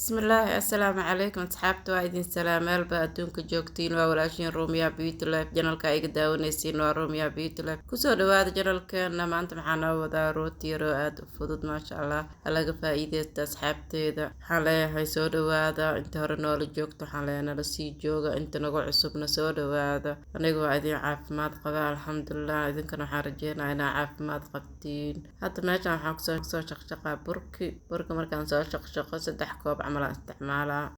بسم الله السلام عليكم asxaabta waa idin salaameelba adduunka joogtiin waa walaashiin Rumia Beauty Life janalka ay daawanaysiin waa Rumia Beauty Life kusoo dhawaada janalkeena maanta waxaan noo wadaa rooti yar oo aad u fudud maasha Allah laga faa'iideysta asxaabteeda waxaan leeyahay soo dhawaada inta hore noola joogto waxaan leeyahay nala sii jooga inta nagu cusubna soo dhawaada aniga waa idin caafimaad qaba alxamdulillah idinkana waxaan rajeynayaa inaa caafimaad qabtiin hadda meeshan waxaan kusoo shaqshaqaa burka markaan soo shaqshaqo 3 koob عمل استعمالها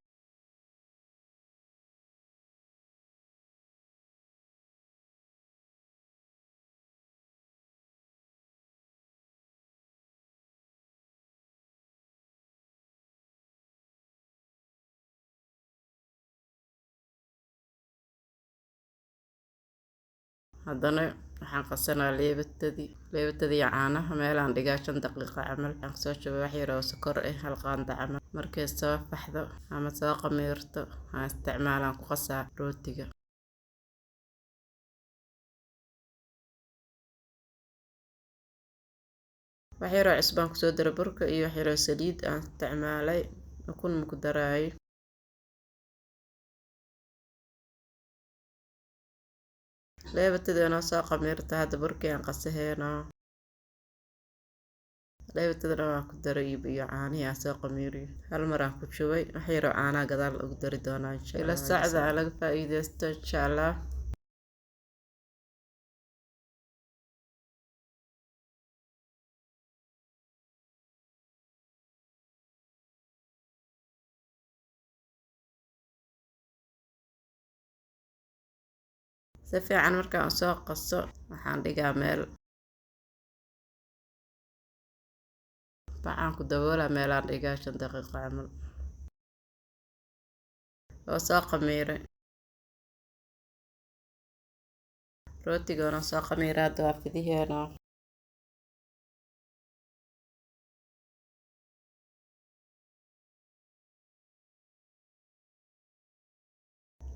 haddana waxaan qasanaa leebadii caanaha meelaan dhigaa 5 daqiiqo camal waxaan soo shubay wax yar oo sokor ah hal qaando camal markay soo faxdo ama soo qamiirto waxaan isticmaalaan ku qasaa rootiga wax yar oo cusbaan ku soo daro burka iyo wax yar oo saliid aan isticmaalay ukun ma ku daraayo leebadii aan soo qamiirto hadda burkii aan qasaheena leebadii waan ku daray iyo caanihi aan soo qamiiriyo hal mar aan ku shubay wax yar oo caanaha gadaal ugu dari doonaa insha Allah ila saacada laga faa'iideysto insha Allah si fiican markaan soo qaso waxaan dhigaa meel bacaan ku daboolaa meelaan dhigaa 5 daqiiqo camal oo soo qamiiray rootigoona soo qamiiray hadda waa fidiheena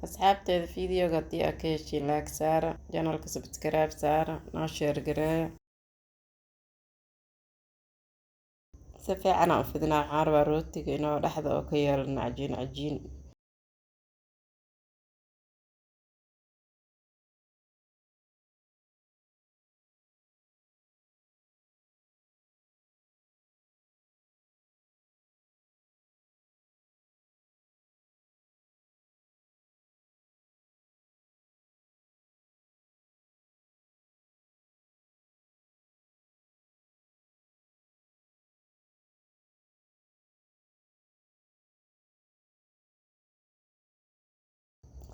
asxaabteeda fiidiyoga haddii aad ka heshiin like saara janalka subscribe saara noo share gareeya si fiican aan u fidinaa waxaan rabaa rootiga inuu dhexda oo ka yeelana cajiin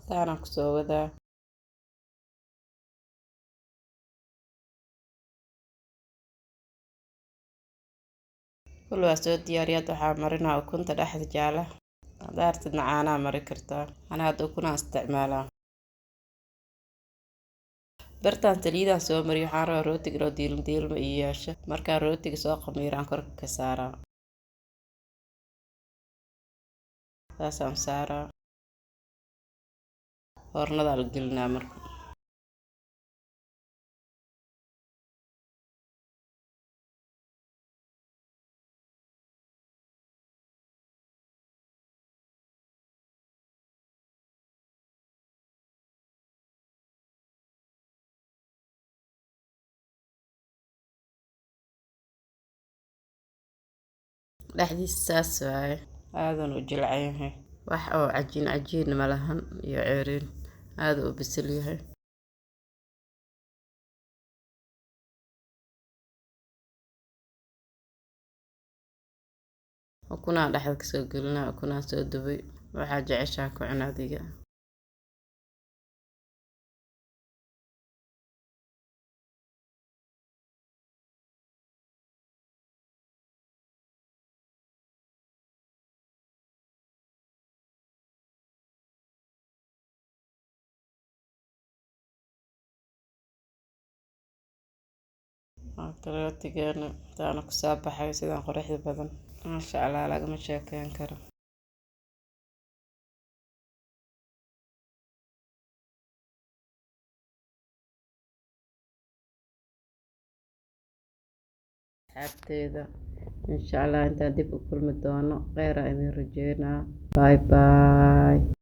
saana ku soo wadaa kul waa soo diyaariyad waxaa marinaa ukunta dhexda jaala hadaartidna caanaha mari kartaa ana hadda ukunaa isticmaalaa bartaan saliidaan soo mariyo waxaan rabaa rootiga inuu diilmo iyo yeesho markaan rootiga soo qamiiraan korka ka saaraa saasaan saaraa hornada la gelinaa marka dhexdiisa saas waaye aadan u jilcan yahay wax oo cajiin ma lahan iyo ceeriin aad u bisil yahay ukunaa dhexda ka soo gelinaa ukunaa soo dubay waxaa jeceshaa ku cun adiga rootigeena taana ku soo baxay sidaan quruxda badan maasha Allah lagama sheekeyn karo asxaabteeda insha allah intaan dib u kulmi doono kheyra idin rajeynaa. Bye bye.